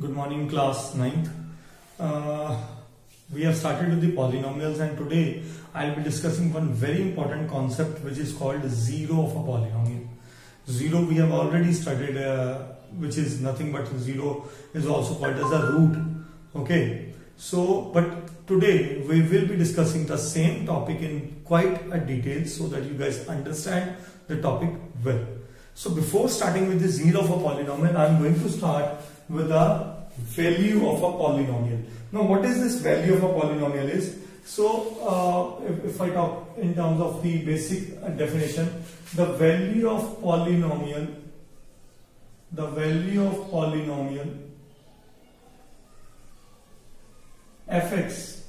Good morning, class 9th. We have started with the polynomials, and today I'll be discussing one very important concept which is called zero of a polynomial. Zero we have already studied, which is nothing but zero is also called as a root. Okay, so but today we will be discussing the same topic in quite a detail so that you guys understand the topic well. So before starting with the zero of a polynomial, I'm going to start with the value of a polynomial. Now, what is this value of a polynomial is? So, if I talk in terms of the basic definition, the value of polynomial fx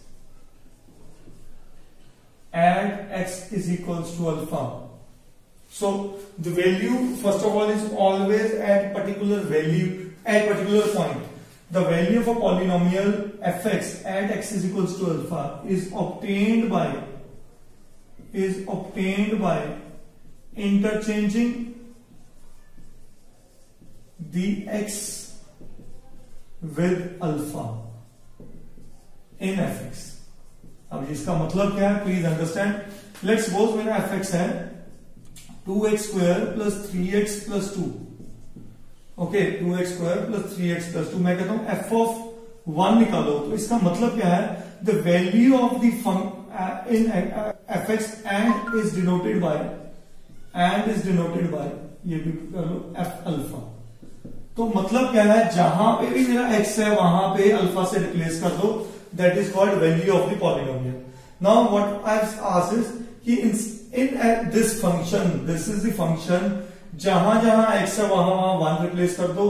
at x is equals to alpha. So the value first of all is always at particular value at particular point. The value of a polynomial fx at x is equals to alpha is obtained by interchanging the x with alpha in fx. अब इसका मतलब क्या है, please understand. Let's suppose मेरा fx है 2x square plus 3x plus 2. Okay, 2x square plus 3x plus 2. मैं कहता हूं f ऑफ 1 निकालो. तो इसका मतलब क्या है, the value of the in fx and is denoted by ये भी कर लो f अल्फा. तो मतलब क्या है, जहां पे भी मेरा x है वहां पे अल्फा से रिप्लेस कर दो. That is called value of the polynomial. Now what I asked is कि in this function, this is the function, जहां जहां x है वहां वहां 1 रिप्लेस कर दो.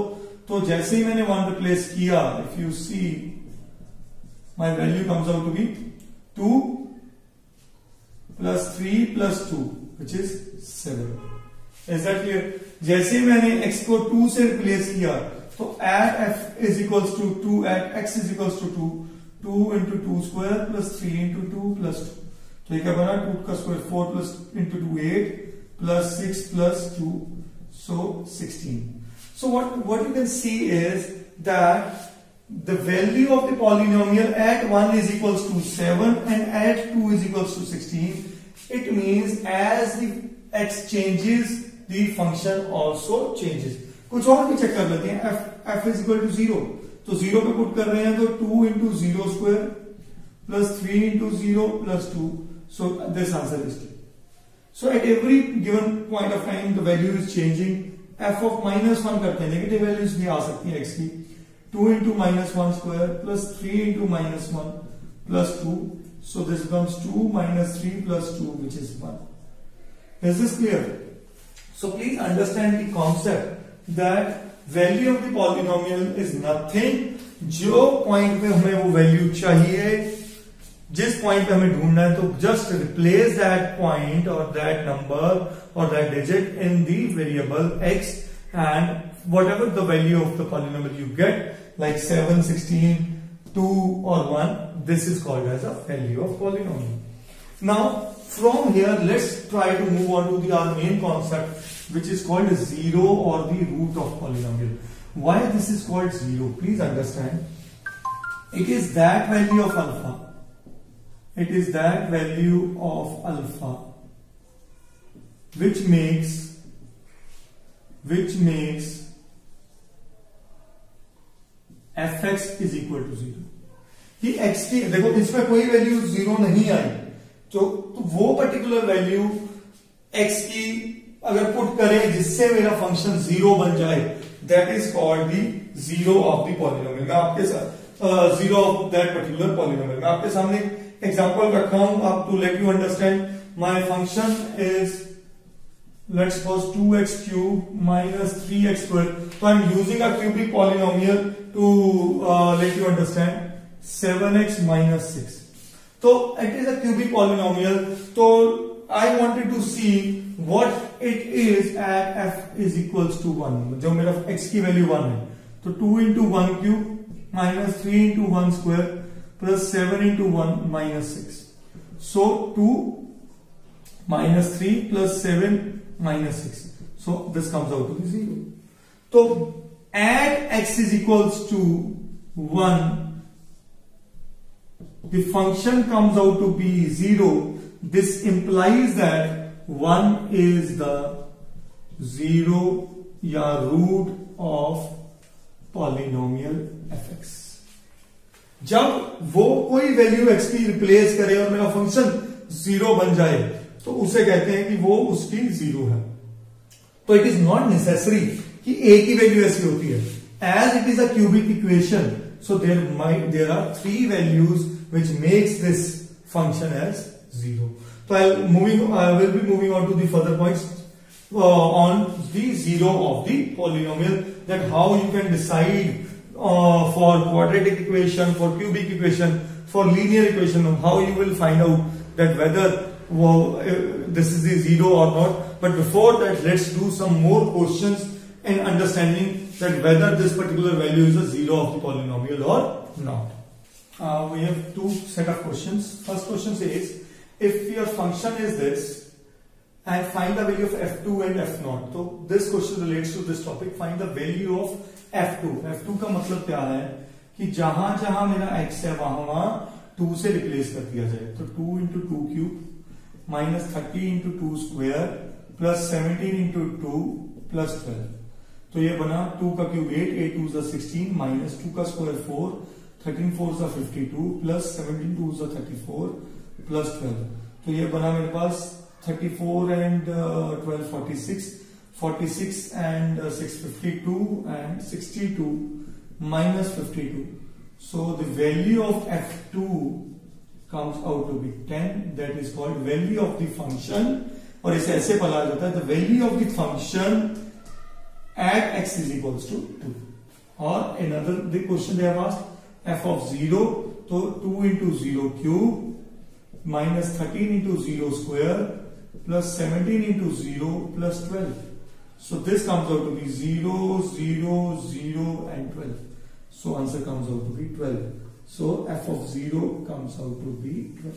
तो जैसे ही मैंने 1 रिप्लेस किया, if you see my value comes out to be 2 plus 3 plus 2 which is 7. Is that clear? जैसे ही मैंने x को 2 से रिप्लेस किया, तो at f is equals to 2 at x is equals to 2 into 2 square plus 3 into 2 plus 2. तो क्या बना, 2 का square 4 plus into 2 8 plus 6 plus 2 so 16. So what you can see is that the value of the polynomial at 1 is equals to 7 and at 2 is equals to 16. It means as the x changes, the function also changes. कुछ और भी check कर लेते हैं. f is equal to 0. तो 0 पे put कर रहे हैं तो 2 into 0 square plus 3 into 0 plus 2. So this answer is clear. So at every given point of time the value is changing. f of -1 करते हैं, नेगेटिव वैल्यूज भी आ सकती है x की. 2 into -1 square plus 3 into -1 plus 2. So this becomes 2 minus 3 plus 2 which is 1. Is this clear? So please understand the concept that value of the polynomial is nothing. जो point पे हमें वो value चाहिए, जिस पॉइंट पे हमें ढूंढना है, तो जस्ट रिप्लेस दैट पॉइंट और दैट नंबर और that digit in the variable x and whatever the value of the polynomial you get, like 7, 16, 2 और 1, this is called as a value of polynomial. Now from here let's try to move on to the our main concept which is called zero or the root of polynomial. Why this is called zero? Please understand. It is that value of alpha. It is that value of alpha which makes fx is equal to 0. कि x की देखो इसमें कोई value 0 नहीं आई, तो वो particular value x की अगर पुट करें जिससे मेरा फंक्शन 0 बन जाए, that is called the zero of the polynomial. मैं आपके साथ zero of that particular polynomial. मैं आपके सामने एग्जांपल रखा हूं आप to let you understand. My function is let's suppose 2x cube minus 3x square. तो I am using a cubic polynomial to let you understand 7x minus 6. तो it is a cubic polynomial. तो I wanted to see what it is at f is equals to 1. जो मेरा x की value 1 है, तो 2 into 1 cube minus 3 into 1 square plus 7 into 1 minus 6. So 2 minus 3 plus 7 minus 6. So this comes out to be 0. तो at x is equals to 1, the function comes out to be 0. This implies that 1 is the 0 या root of polynomial fx. जब वो कोई value x की replace करे और मेरा function 0 बन जाए तो उसे कहते हैं कि वो उसकी 0 है. तो इट इज नॉट नेसेसरी कि a की वैल्यू ऐसी होती है. As it is a cubic equation, so there are 3 values which makes this function as 0. So I will be moving on to the further points on the 0 of the polynomial, that how you can decide for quadratic equation, for cubic equation, for linear equation, how you will find out that whether this is the 0 or not. But before that, let's do some more questions and understanding that whether this particular value is a 0 of the polynomial or not. We have 2 set of questions. First question says, if your function is this and find the value of f2 and f0. So this question relates to this topic. Find the value of f2. f2 का मतलब क्या है कि जहां जहां मेरा x है वहां 2 से रिप्लेस कर दिया जाए. तो 2 into 2 cube minus 30 into 2 square plus 17 into 2 plus 12. तो ये बना 2 का क्यूब 8, 8 2 is 16 minus 2 का square 4, 13 4 is 52 plus 17 2 is 34 plus 12. तो ये बना मेरे पास 34 and 12 46, 46 and 6 52 and 62 minus 52. So the value of f2 comes out to be 10. That is called value of the function. और इसे ऐसे पढ़ा जाता है, the value of the function at x is equals to 2. Or another the question they have asked, f of 0, तो 2 into 0 cube minus 13 into 0 square plus 17 into 0 plus 12. So this comes out to be 0, 0, 0 and 12. So answer comes out to be 12. So f of 0 comes out to be 12.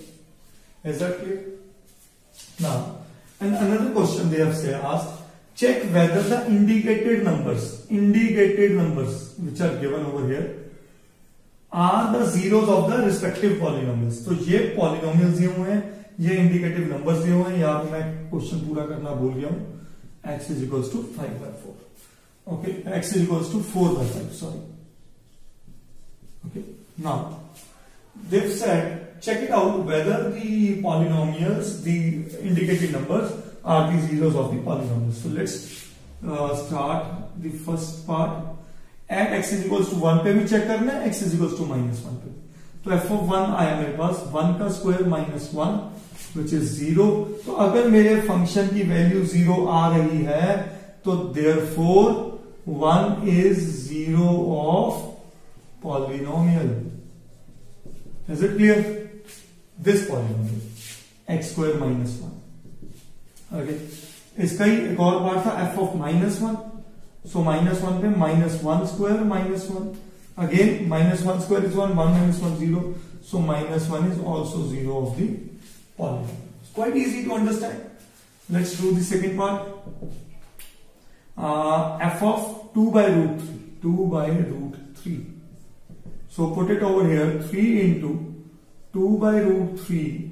Is that clear? Now, and another question they have asked, check whether the indicated numbers which are given over here are the zeros of the respective polynomials. तो ये polynomials दिए हुए हैं, ये indicative numbers दिए हुए हैं. यहाँ पे मैं क्वेश्चन पूरा करना भूल गया हूं. x is equals to 5/4. Okay, x is equals to 4/5. Sorry. Okay. Now they've said check it out whether the polynomials, the indicated numbers, are the zeros of the polynomials. So let's start the first part. At x is equals to 1 पे भी check करना है, x is equals to -1 पे. तो f of 1 आया मेरे पास 1 का square -1 which is 0. तो अगर मेरे फंक्शन की वैल्यू 0 आ रही है तो therefore 1 is 0 of polynomial. Is it clear? This polynomial x square -1. Okay. इसका ही एक और पार्ट था f of -1. So -1 पे -1 square -1. Again -1 square is 1, 1 minus 1 0. So -1 is also 0 of the polynomial. It's quite easy to understand. Let's do the second part. F of 2 by root 3. 2 by root 3. So put it over here. 3 into 2 by root 3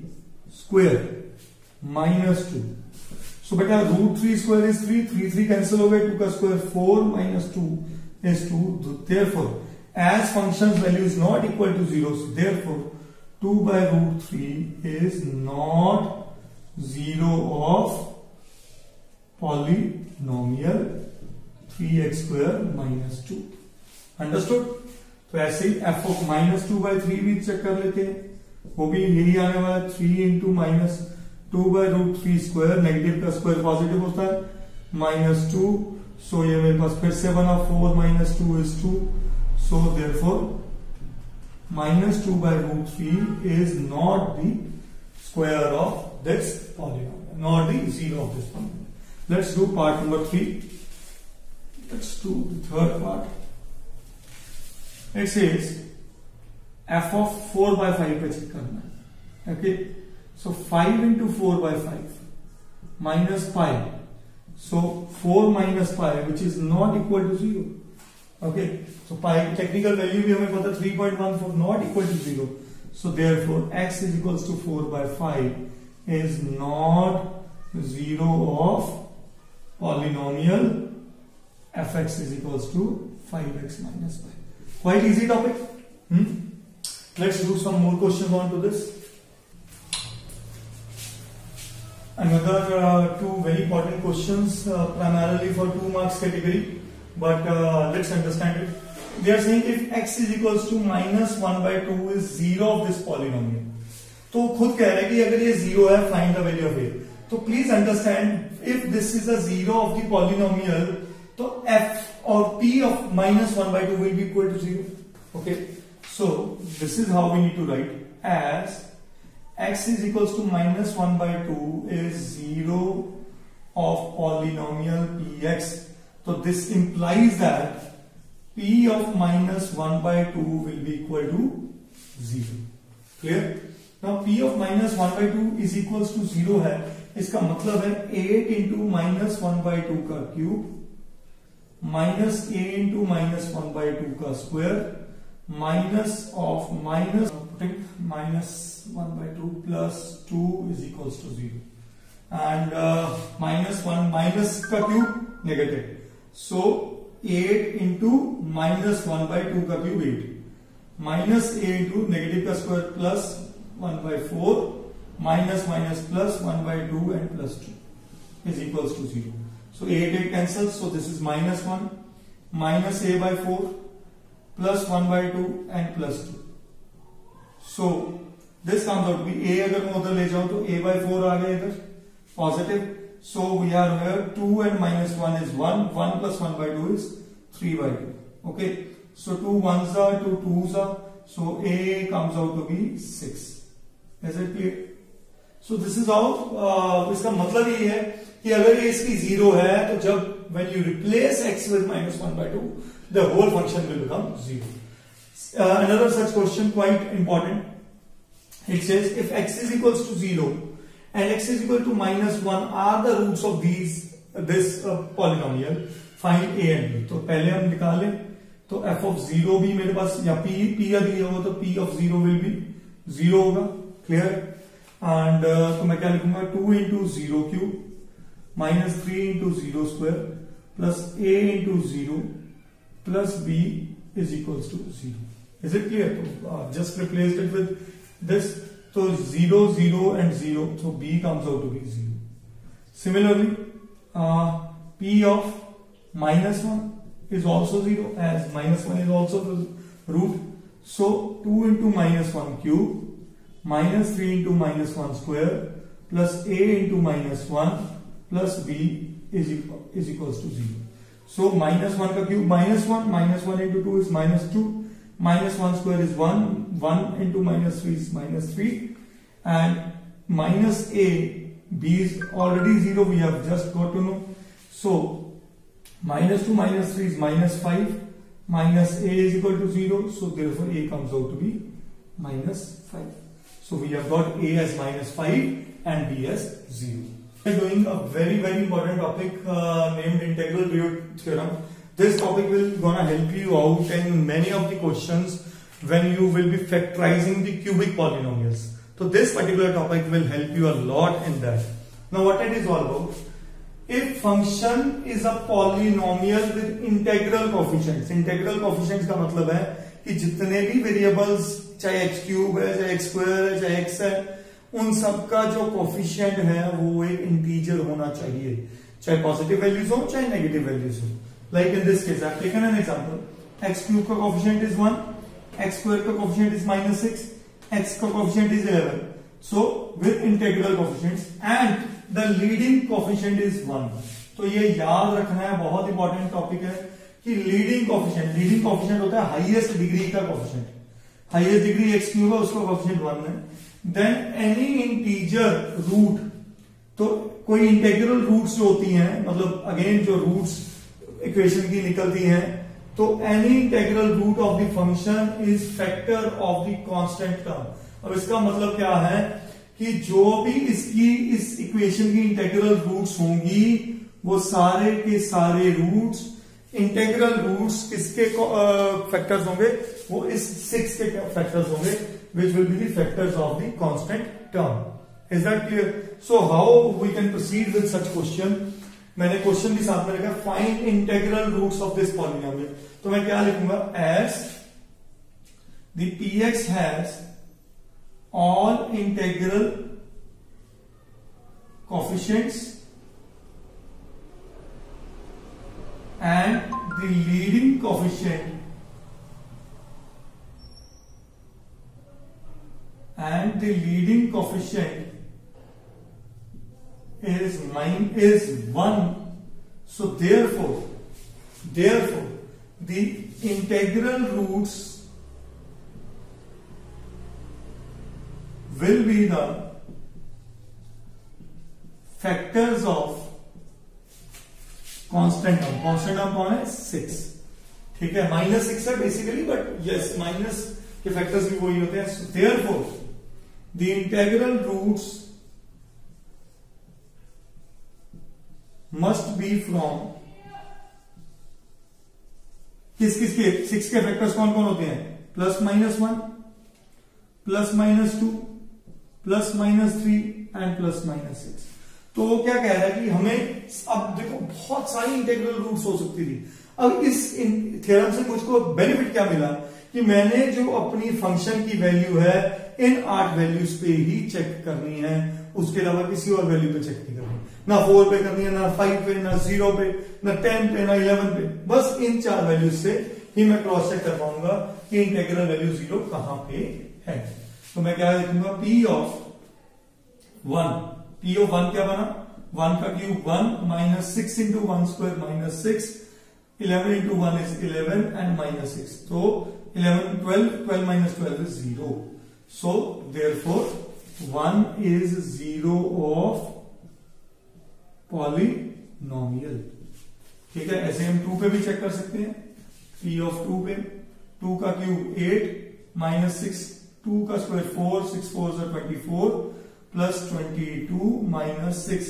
square minus 2. So beta root 3 square is 3, 3 cancel हो गए, 2 का square 4 minus 2 is 2. Therefore, as function's value is not equal to 0, so therefore 2 by root 3 is not 0 of polynomial 3x square minus 2. Understood? तो ऐसे ही f of minus 2 by 3 भी check कर लेते हैं. वो भी यही आने वाला है 3 into minus 2 by root 3 square. Negative का स्क्वायर पॉजिटिव होता है minus 2. सो ये मेरे पास फिर से बना 4 minus 2 is 2. So therefore minus 2 by root 3 is not the square of this polynomial, not the 0 of this polynomial. Let's do part number 3. Let's do the third part. It says f of 4 by 5 पे check करना है. Okay. So 5 into 4 by 5 minus pi. So 4 minus pi, which is not equal to 0. Okay, so pi की technical value भी हमें पता 3.14 not equal to 0. So therefore x is equals to 4/5 is not 0 of polynomial fx is equals to 5x minus 5. Quite easy topic. Let's do some more questions on to this. Another two very important questions, primarily for 2 marks category, but let's understand it. They are saying if x is equals to minus 1/2 is 0 of this polynomial. तो खुद कह रहे हैं कि अगर ये 0 है, find the value of a. तो please understand, if this is a 0 of the polynomial, तो f or p of minus 1/2 will be equal to 0. Okay, so this is how we need to write, as x is equals to minus 1/2 is 0 of polynomial px. So this implies that p of minus 1/2 will be equal to 0. Clear? Now p of minus 1/2 is equals to 0 है, इसका मतलब है 8 into minus 1/2 का cube minus a into minus 1/2 का square minus of minus 1/2 plus 2 is equals to 0, and minus 1 minus का cube negative, so 8 into minus 1/2 का cube 8 minus a into negative का square plus 1/4 minus minus plus 1/2 and plus 2 is equals to 0. So 8 cancels, so this is minus 1 minus a by 4 plus 1/2 and plus 2. So this comes out to be a, अगर मैं उधर ले जाऊं तो a by 4 आ गया इधर positive. So we are here 2 and minus 1 is 1, 1 plus 1/2 is 3/2. Okay, so 2 1s are 2 2s are, so a comes out to be 6. Is it clear? So this is how, इसका मतलब ये है कि अगर ये इसकी 0 है, तो जब when you replace x with minus 1/2, the whole function will become 0. Another such question, quite important. It says if x is equals to 0 and x is equal to minus 1 are the roots of this polynomial, find a and b. तो पहले हम निकालें, तो f of 0 भी मेरे पास, या p या दिया होगा तो p of 0 will be 0 होगा. Clear? And तो मैं क्या लिखूंगा, 2 into 0 cube minus 3 into 0 square plus a into 0 plus b is equals to 0. Is it clear? So just replaced it with this. So 0 0 and 0, so b comes out to be 0. Similarly, p of minus 1 is also 0, as minus 1 is also the root. So 2 into minus 1 cube minus 3 into minus 1 square plus a into minus 1 plus b is equals to 0. So minus 1 का cube minus 1 into 2 is minus 2, minus 1 square is 1, 1 into minus 3 is minus 3, and minus a, b is already 0, we have just got to know. So minus 2 minus 3 is minus 5, minus a is equal to 0, so therefore a comes out to be minus 5. So we have got a as minus 5 and b as 0. We are doing a very important topic named integral period theorem. This topic will gonna help you out in many of the questions when you will be factorizing the cubic polynomials. So this particular topic will help you a lot in that. Now what it is all about? If function is a polynomial with integral coefficients. Integral coefficients का मतलब है कि जितने भी variables, चाहे x cube है, चाहे x square है, चाहे एक्स है, उन सब का जो कोफिशिएंट है वो एक इंटीजर होना चाहिए, चाहे पॉजिटिव वैल्यूज हो चाहे नेगेटिव वैल्यूज हो. Like in this case I taken an example, x cube का कोफिशिएंट इज 1, एक्स स्क्वायर का कोफिशिएंट इज -6, एक्स का coefficient is 11. So with integral coefficients and the leading coefficient is 1. तो ये याद रखना है, बहुत इंपॉर्टेंट टॉपिक है कि लीडिंग कोफिशिएंट होता है हाईएस्ट डिग्री का coefficient. Highest degree x cube है, उसका कोफिशिएंट 1 है. देन एनी इंटीजर रूट, तो कोई इंटीग्रल रूट्स जो होती हैं, मतलब अगेन जो रूट्स इक्वेशन की निकलती हैं, तो any integral root of the function is factor of the constant term. अब इसका मतलब क्या है कि जो भी इसकी इस इक्वेशन की इंटीग्रल रूट्स होंगी वो सारे के सारे रूट्स इंटेग्रल रूट्स किसके फैक्टर्स होंगे, वो इस 6 के फैक्टर्स होंगे, which will be the factors of the constant term. Is that clear? So how we can proceed with such question. मैंने क्वेश्चन भी साथ में लिखा, find integral roots of this polynomial. तो मैं क्या लिखूंगा, as the px has all integral coefficients and the leading coefficient is 1. So therefore the integral roots will be the factors of constant term. Constant term कौन है, 6. ठीक है, -6 है basically, but yes minus के फैक्टर्स भी वही होते हैं. So therefore the integral roots must be from किसके 6 के फैक्टर्स कौन कौन होते हैं, +-1, +-2, +-3 एंड +-6. तो वो क्या कह रहा है कि हमें, अब देखो बहुत सारी इंटेग्रल रूट्स हो सकती थी. अब इस थ्योरम से मुझको बेनिफिट क्या मिला कि मैंने जो अपनी फंक्शन की वैल्यू है इन 8 वैल्यूज पे ही चेक करनी है, उसके अलावा किसी और वैल्यू पे चेक नहीं करनी. ना 4 पे करनी है, ना 5 पे, ना 0 पे, ना 10 पे, ना 11 पे. बस इन 4 वैल्यूज से ही मैं क्रॉस चेक कर पाऊंगा कि इंटेग्रल वैल्यू 0 कहां पे है. तो मैं क्या लिखूंगा, P ऑफ 1 क्या बना, 1 का cube 1 -6 into 1 square -6, 11 into 1 is 11 and -6. तो 11 12 12 is 0. So therefore 1 is 0 of polynomial. ठीक है, ऐसे हम 2 पे भी चेक कर सकते हैं. P ऑफ 2 पे 2 का क्यूब 8 -6, 2 का स्क्वायर 4, 6 4 24 +22 -6,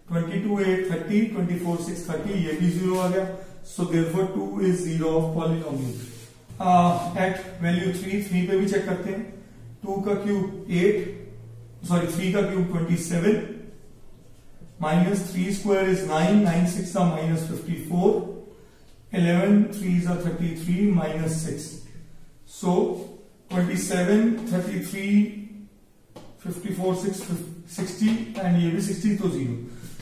22 8 30, 24 6 30, ये भी 0 आ गया. So therefore 2 is 0 of polynomial. At value 3 पे भी चेक करते हैं. 2 का क्यूब 3 का cube 27, -3 square is 9, 9 6 -54, 11 3 33 -6. So 27 33 54 6 60 and ये भी 60, तो 0.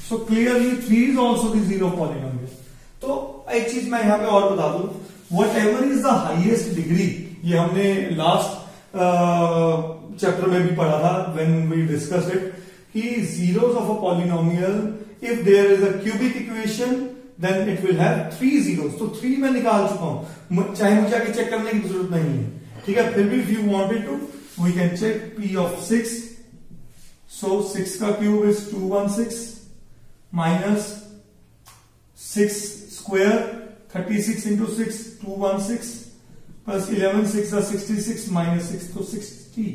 So clearly 3 is also the 0 polynomial. तो एक चीज मैं यहां पे और बता दूं, what ever is the highest degree, ये हमने लास्ट चैप्टर में भी पढ़ा था व्हेन वी डिस्कस्ड इट, कि zeros of a polynomial if there is a cubic equation then it will have 3 zeros. तो 3 मैं निकाल चुका हूं, चाहे मुझे आगे चेक करने की जरूरत नहीं है. ठीक है, फिर भी if you wanted to we can check P of 6. So 6 का cube is 216 -6 square 36 into 6 216 plus 11 6 66 -6 तो 60.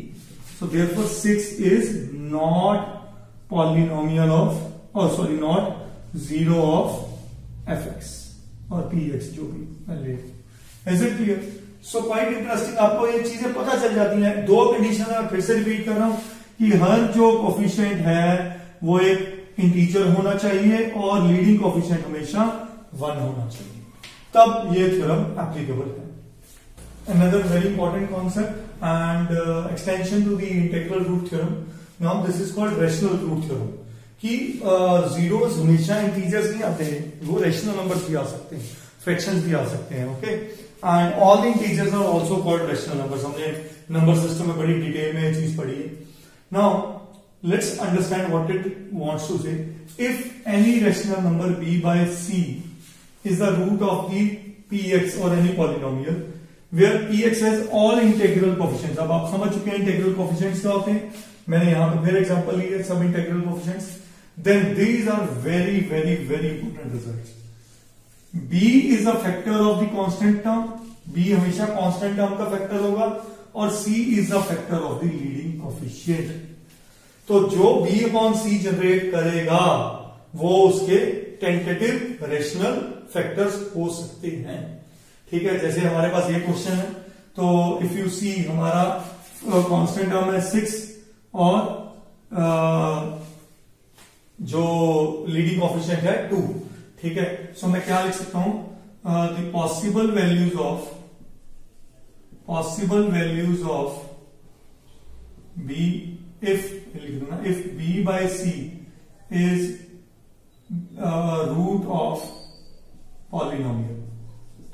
So therefore 6 is not polynomial of, not 0 of fx और px जो भी मैं ले. Is it clear? So quite interesting. आपको ये चीजें पता चल जाती हैं. 2 कंडीशन मैं फिर से रिपीट कर रहा हूं कि हर जो कोफिशिएंट है वो एक इंटीजर होना चाहिए और लीडिंग कोफिशिएंट हमेशा 1 होना चाहिए, तब ये थ्योरम एप्लीकेबल है. Another very important concept and extension to the integral root theorem. Now this is called rational root theorem. कि zeros हमेशा इंटीजर्स नहीं आते हैं, वो रेशनल नंबर्स भी आ सकते हैं, फ्रैक्शंस भी आ सकते हैं. Okay, and all the integers are also called rational numbers. हमने नंबर सिस्टम में बड़ी डिटेल में ये चीज पढ़ी है. Now let's understand what it wants to say. If any rational number b by c is the root of the px or any polynomial where px has all integral coefficients. अब आप समझ चुके हैं इंटीग्रल कोफिशिएंट्स क्या होते हैं, मैंने यहां पे फिर एग्जांपल ली है सब integral coefficients. Then these are very very very important results. b is a factor of the constant term. b हमेशा constant term का फैक्टर होगा और c is a factor of the leading coefficient. तो जो b upon c generate करेगा वो उसके tentative rational factors हो सकते हैं। ठीक है, जैसे हमारे पास ये क्वेश्चन है, तो इफ यू सी हमारा कांस्टेंट टर्म है 6 और जो लीडिंग कोएफिशिएंट है 2। ठीक है, सो मैं क्या लिख सकता हूं, the possible values of b if b by c is root of polynomial.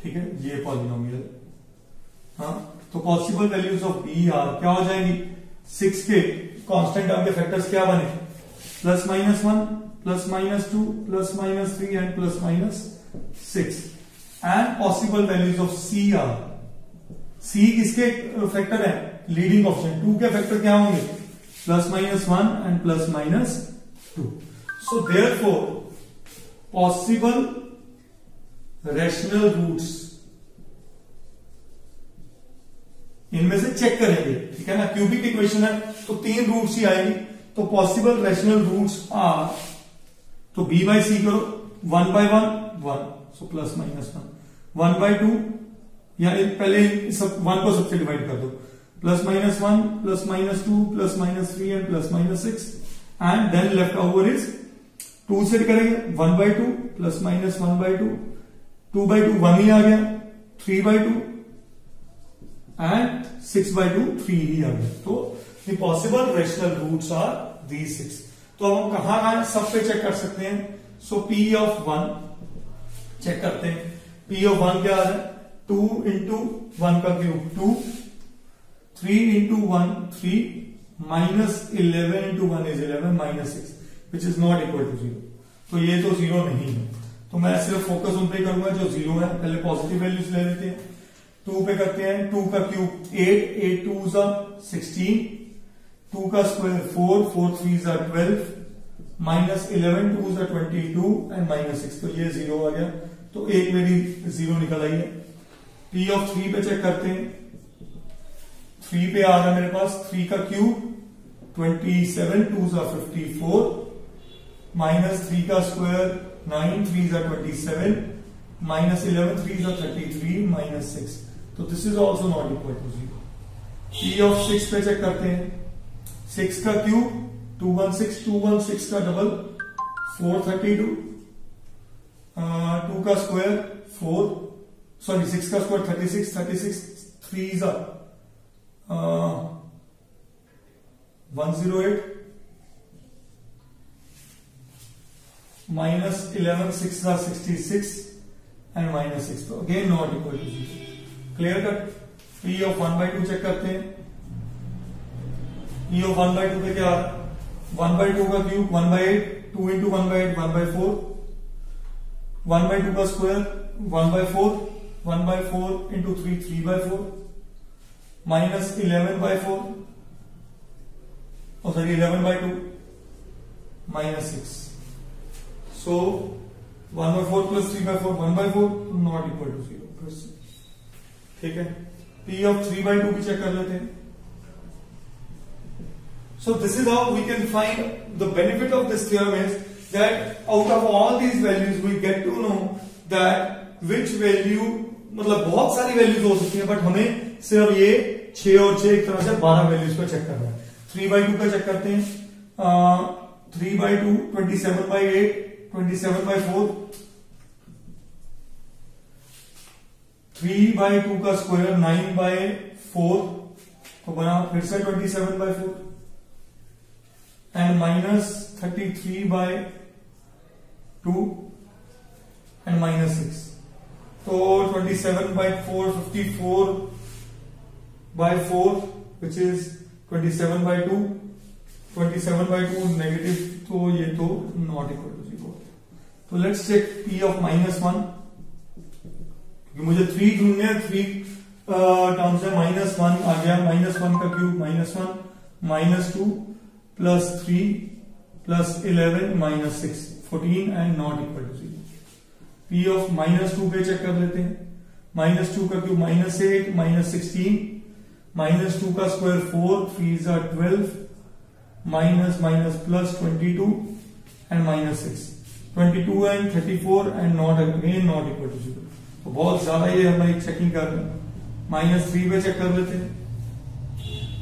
ठीक है, ये पॉलिनोमियल। हाँ, तो possible values of b are क्या हो जाएंगी, 6 के कांस्टेंट टर्म के फैक्टर्स क्या बने, +-1, +-2, +-3 and +-6। And possible values of C are, C किसके फैक्टर है, लीडिंग कोएफिशिएंट 2 के फैक्टर क्या होंगे, +-1 and +-2। So therefore possible rational roots, इनमें से चेक करेंगे। ठीक है ना, क्यूबिक इक्वेशन है तो 3 रूट्स ही आएगी, तो पॉसिबल रैशनल रूट्स आर, तो b बाई सी करो, 1 by 1 1, सो +-1, 1 by 2 या पहले सब 1 को सबसे डिवाइड कर दो, +-1, +-2, +-3 and +-6 and then left over is 2 से करेंगे 1 by 2 +-1 by 2, 2 by 2 1 ही आ गया, 3 by 2 एंड 6 by 2 3 ही आ गया। तो the possible rational roots are these 6। तो अब हम कहां सब पे चेक कर सकते हैं, सो P of 1 चेक करते हैं। P of 1 क्या आ रहा है, 2 into 1 का cube 2, 3 into 1 3, -11 into 1 is 11, -6 which is not equal to 0। तो ये तो 0 नहीं है, तो मैं सिर्फ फोकस उन पे करूंगा जो 0 है। पहले पॉजिटिव वैल्यूज ले लेते हैं, 2 पे करते हैं, 2 का क्यूब 8, 8 2s are 16, 2 का square 4, 4 3s are 12, -11 2s are 22 and -6, तो ये 0 आ गया, तो एक मेरी 0 निकल आई है। P of 3 पे चेक करते हैं, 3 पे आ रहा है मेरे पास, 3 का क्यूब 27 2s are 54, -3 का square 9 3s are 27, -11 3s are 33, -6, तो this is also not equal to 0। P of 6 पे चेक करते हैं, 6 का क्यूब 216 का डबल 432, 2 का स्क्वायर 4, सॉरी 6 का square 36 3s are 108, -11 6 are 66 and -6, तो again not equal to 0। Clear cut. P of 1 by 2 check करते हैं, P of 1 by 2 पे क्या आ रहा है, 1 by 2 का cube 1 by 8, 2 into 1 by 8 1 by 4, 1 by 2 का square 1 by 4, 1 by 4 into 3 3 by 4, -11 by 4, oh sorry 11 by 2, -6, so 1 by 4 plus 3 by 4 1 by 4, not equal to 0। ठीक है, P of 3 by 2 भी चेक कर लेते हैं। So this is how we can find, the benefit of this theorem is that out of all these values we get to know that which value, मतलब बहुत सारी values हो सकती है, बट हमें सिर्फ ये 6 और 6 एक तरह से 12 वैल्यूज पे चेक करना है। 3 by 2 पे चेक करते हैं, 3 by 2 27 by 8, 27 by 4, 3 by 2 का स्क्वायर 9 by 4, तो बना फिर से 27 by 4 एंड -33 by 2 एंड -6, तो 27 by 4 54 by 4 which is 27 by 2, 27 by 2 negative, तो ये तो नॉट इक्वल टू 0। तो लेट्स चेक P of -1, क्योंकि मुझे 3 ढूंढने हैं, 3 टर्म से -1 आ गया, -1 का cube -1 -2 +3 +11 -6 14 and not equal to 0। P of -2 पे चेक कर लेते हैं, -2 का क्यूब -8 -16, -2 का square 4 3s are 12, -+ +22 and -6, 22 and 34 and not again not equal to 0। तो बहुत ज्यादा ये हमारी चेकिंग कर रहे हैं। -3 पे चेक कर लेते हैं।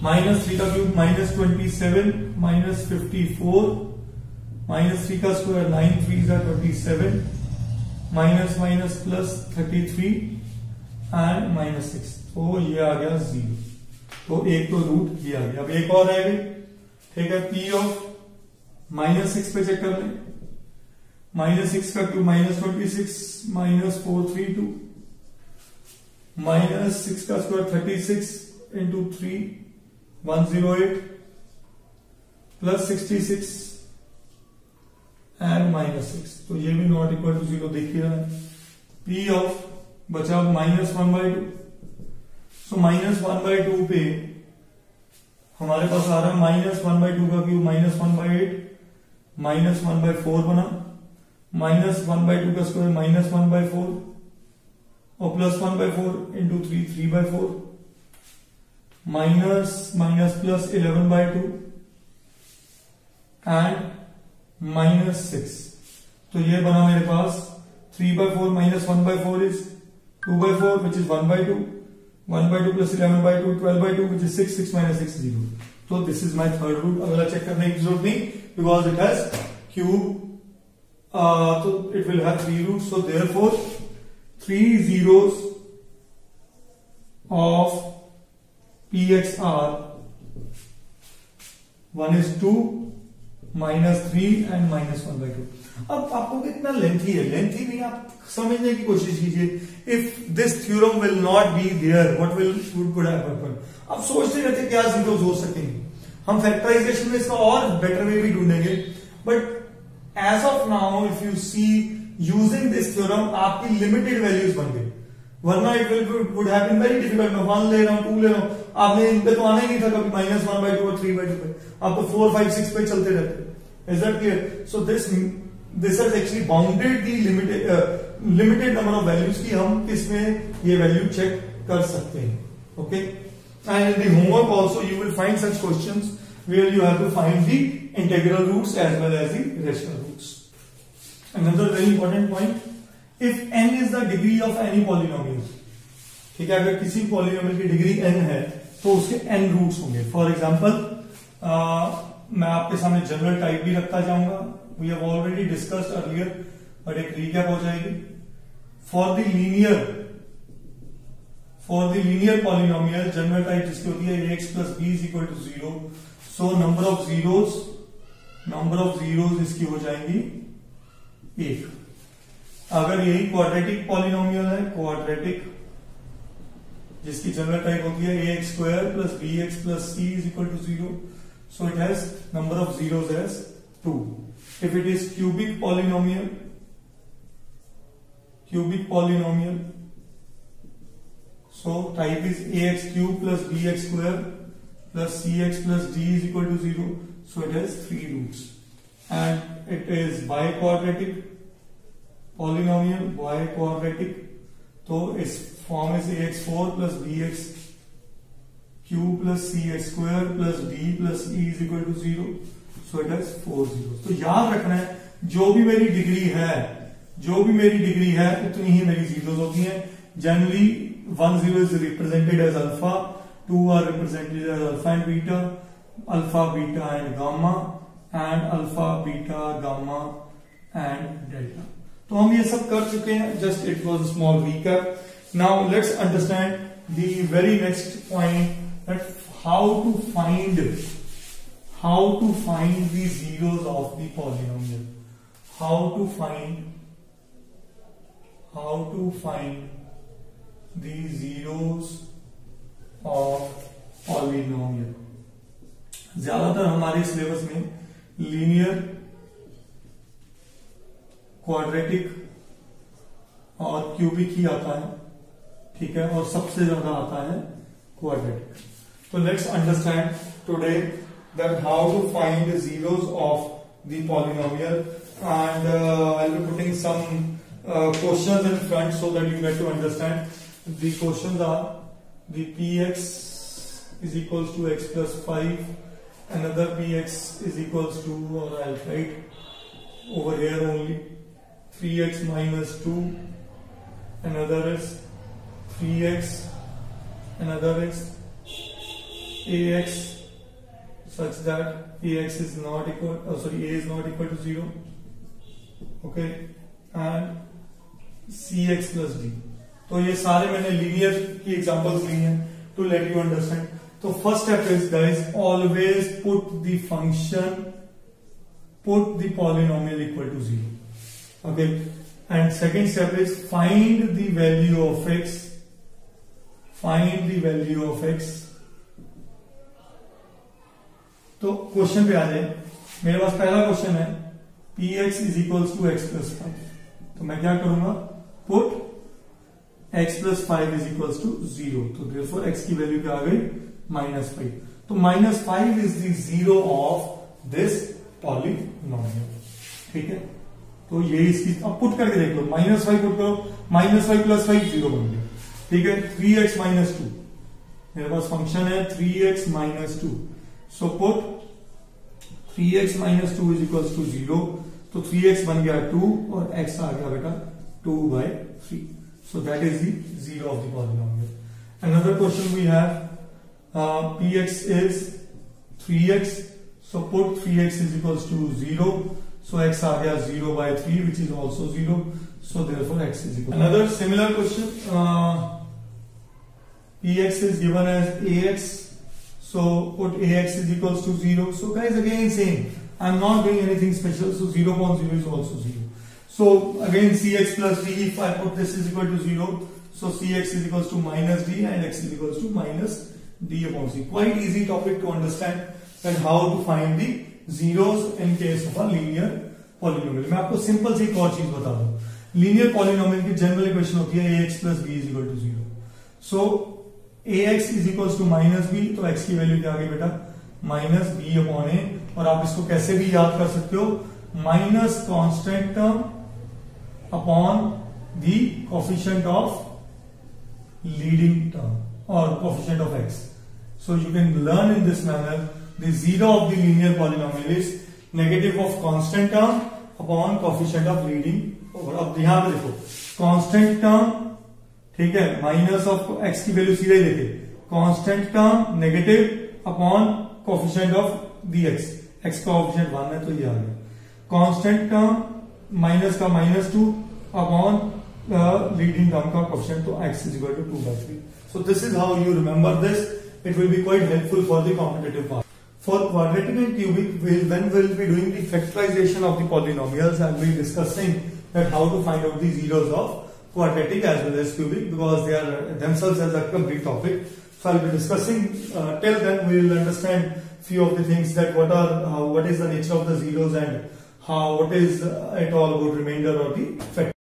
-3 का क्यूब -27 -54 -3 का square 9 3 27 minus minus plus 33 and -6। तो ये आ गया 0। तो एक तो रूट ये आ गया। अब एक और रह गई, ठीक है। P ऑफ -6 पे चेक कर लें। -6 का क्यूब -26 -432 -6 का स्क्वायर 36 इंटू 3 108 प्लस 66 एंड -6। तो ये भी नॉट इक्वल टू 0 दिख रहा है। P ऑफ बचा -1/2। सो -1/2 पे हमारे पास आ रहा है -1/2 का क्यूब -1/8 -1/4 बना, -1/2 का स्क्वायर -1/4 और plus 1/4 into 3 3/4 minus minus plus 11/2 and -6। तो ये बना मेरे पास 3/4 -1/4 is 2/4 which is 1/2 1/2 plus 11/2 12/2 which is 6 6 - 6 0। तो this is my third root. अगला चेक करने की जरूरत नहीं बिकॉज इट हैज क्यूब, तो it will have 3 root. So therefore 3 zeros of px are 1 is 2 -3 and -1/2। अब आपको कितना लेंथी है, लेंथी नहीं, आप समझने की कोशिश कीजिए। If this theorem will not be there what would happen. अब सोचते रहते क्या जीरोस हो सकेंगे। हम फैक्टराइजेशन में इसका और बेटर वे भी ढूंढेंगे, but as of now if you see using this theorem आपकी लिमिटेड वैल्यूज बन गई, वरना it would have been very difficult. मैं 1 ले रहा हूं 2 ले रहा हूं, आपने इन पे तो आना ही नहीं था कभी -1/2 और 3/2 पे, आप तो 4 5 6 पे चलते रहते। Is that clear? So this has actually bounded the limited number of values की हम किसमें ये वैल्यू चेक कर सकते हैं। Okay, and in the homework also you will find such questions where you have to find the integral roots as well as the rational roots. Another very important point, if n is the degree of any polynomial, ठीक है, अगर किसी polynomial की degree n है तो उसके n roots होंगे। For example मैं आपके सामने जनरल टाइप भी रखता जाऊंगा, we have already discussed earlier, but एक रीकैप हो जाएगी। For the linear polynomial general type जिसकी होती है ax + b = 0, so number of zeros इसकी हो जाएंगी 1। अगर यही क्वाड्रेटिक पॉलिनोमियल है, क्वाड्रेटिक जिसकी जनरल टाइप होती है ax² + bx + c = 0, so it has number of zeros as 2. If it is cubic polynomial, so type is ax³ + bx² + cx + d = 0, so it has 3 roots. And it is biquadratic polynomial, तो इस form is ax4 + bx³ + cx² + d + e = 0, so it has 4 zeros। तो याद रखना है जो भी मेरी degree है उतनी ही मेरी जीरोस होती हैं। Generally 1 0 is represented as alpha, 2 are represented as alpha and beta, alpha, beta and gamma, and alpha, beta, gamma and delta। तो हम ये सब कर चुके हैं, just it was a small recap. Now let's understand the very next point, that how to find the zeros of the polynomial. How to find the zeros of polynomial. ज्यादातर हमारे syllabus में लीनियर, क्वाड्रेटिक और cubic ही आता है, ठीक है, और सबसे ज्यादा आता है क्वाड्रेटिक। तो let's understand today that how to find the zeros of the polynomial, and I will be putting some questions in front so that you get to understand. The questions are the px is equals to x plus 5, another px is equals to, or I'll write over here only, 3x minus 2, another is 3x, another is ax such that ax is not equal, a is not equal to 0, okay, and cx plus d. तो ये सारे मैंने linear की examples ली हैं to let you understand. तो first step is guys always put the function, put the polynomial equal to 0, okay, and second step is find the value of x, find the value of x. तो question पे आ जाए. मेरे पास पहला question है px is equals to x plus 5. तो मैं क्या करूंगा, put x plus 5 is equals to 0. तो देयरफॉर x की वैल्यू क्या आ गई, -5. तो -5 is the zero of this polynomial. ठीक है, तो ये इसकी अब पुट करके देख लो. -5 पुट करो, -5 प्लस 5 0 बन गया. ठीक है, 3x माइनस 2, मेरे पास फंक्शन है 3x minus 2. So put 3x minus 2 is equals to 0. तो 3x बन गया 2 और x आ गया बेटा 2/3. So that is the zero of the polynomial. Another question we have, px is 3x. So put 3x is equals to 0. So x आ गया 0/3, which is also 0. So therefore x is equal. Another similar question. Px is given as ax. So put ax is equals to 0. So guys, again same. I'm not doing anything special. So 0.0 is also 0. So again cx plus d, if I put this is equal to 0, so cx is equals to minus d and x is equals to minus d upon c. Quite easy topic to understand that how to find the zeros in case of a linear polynomial. मैं आपको simple सी एक और चीज बता दूं. Linear polynomial की general equation होती है ax plus b is equal to 0. So ax is equals to minus b, तो x की वैल्यू क्या आ गई बेटा, minus b upon a. और आप इसको कैसे भी याद कर सकते हो, minus constant term upon the coefficient of leading term or coefficient of x. So you can learn in this manner the zero of the linear polynomial is negative of constant term upon coefficient of leading over. अब ध्यान में देखो, constant term, ठीक है, minus of x की value सीधे ही देखे, constant term negative upon coefficient of dx. x का coefficient 1 है तो ये आ गया. constant term माइनस का -2 अपॉन लीडिंग टर्म का कोएफिशिएंट, तो x is equal to 2/3. So this is how you remember this. It will be quite helpful for the competitive part. For quadratic and cubic, when we'll be doing the factorization of the polynomials, I'll be discussing that how to find out the zeros of quadratic as well as cubic, because they are themselves as a complete topic. So I'll be discussing. Till then, we will understand few of the things, that what is the nature of the zeros and what is it all about remainder or the factor.